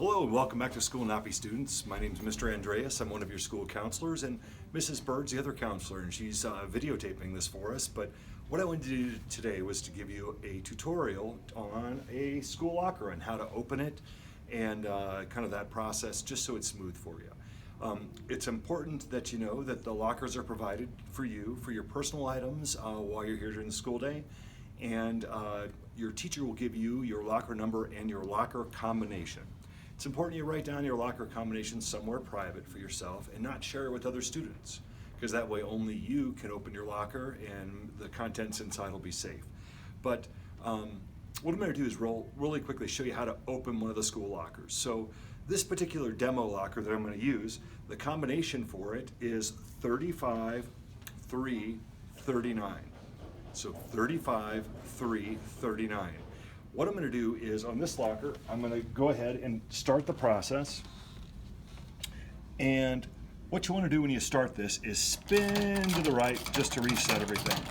Hello and welcome back to school, Napi students. My name is Mr. Andreas. I'm one of your school counselors, and Mrs. Bird's the other counselor, and she's videotaping this for us. But what I wanted to do today was to give you a tutorial on a school locker and how to open it and kind of that process, just so it's smooth for you. It's important that you know that the lockers are provided for you for your personal items while you're here during the school day, and your teacher will give you your locker number and your locker combination. It's important you write down your locker combination somewhere private for yourself and not share it with other students, because that way only you can open your locker and the contents inside will be safe. But what I'm going to do is really quickly show you how to open one of the school lockers. So this particular demo locker that I'm going to use, the combination for it is 35 3 39. So 35 3 39. What I'm going to do is on this locker, I'm going to go ahead and start the process. And what you want to do when you start this is spin to the right just to reset everything.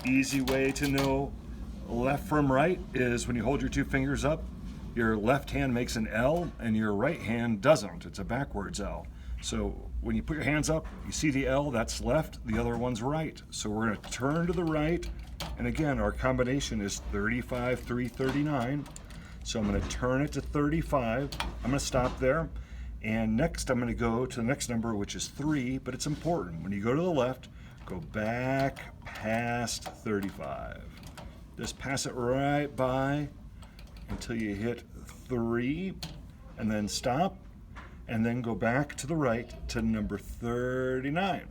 Easy way to know left from right is when you hold your two fingers up, your left hand makes an L and your right hand doesn't. It's a backwards L. So when you put your hands up, you see the L, that's left, the other one's right. So we're going to turn to the right. And again, our combination is 35 3 39. So I'm going to turn it to 35. I'm going to stop there. And next I'm going to go to the next number, which is 3, but it's important. When you go to the left, go back past 35. Just pass it right by until you hit 3, and then stop, and then go back to the right to number 39.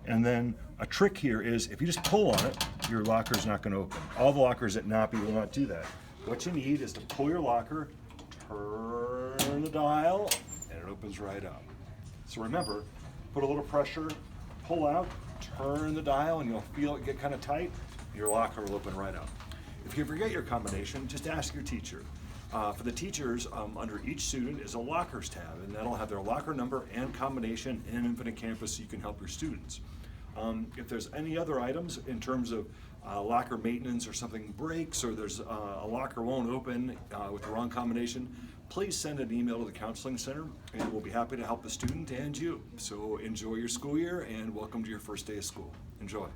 And then a trick here is if you just pull on it, your locker's not going to open. All the lockers at Napi will not do that. What you need is to pull your locker, turn the dial, and it opens right up. So remember, put a little pressure, pull out, turn the dial, and you'll feel it get kind of tight. Your locker will open right up. If you forget your combination, just ask your teacher. For the teachers, under each student is a lockers tab, and that'll have their locker number and combination in Infinite Campus so you can help your students. If there's any other items in terms of locker maintenance or something breaks or there's a locker won't open with the wrong combination, please send an email to the counseling center and we'll be happy to help the student and you. So enjoy your school year and welcome to your first day of school. Enjoy.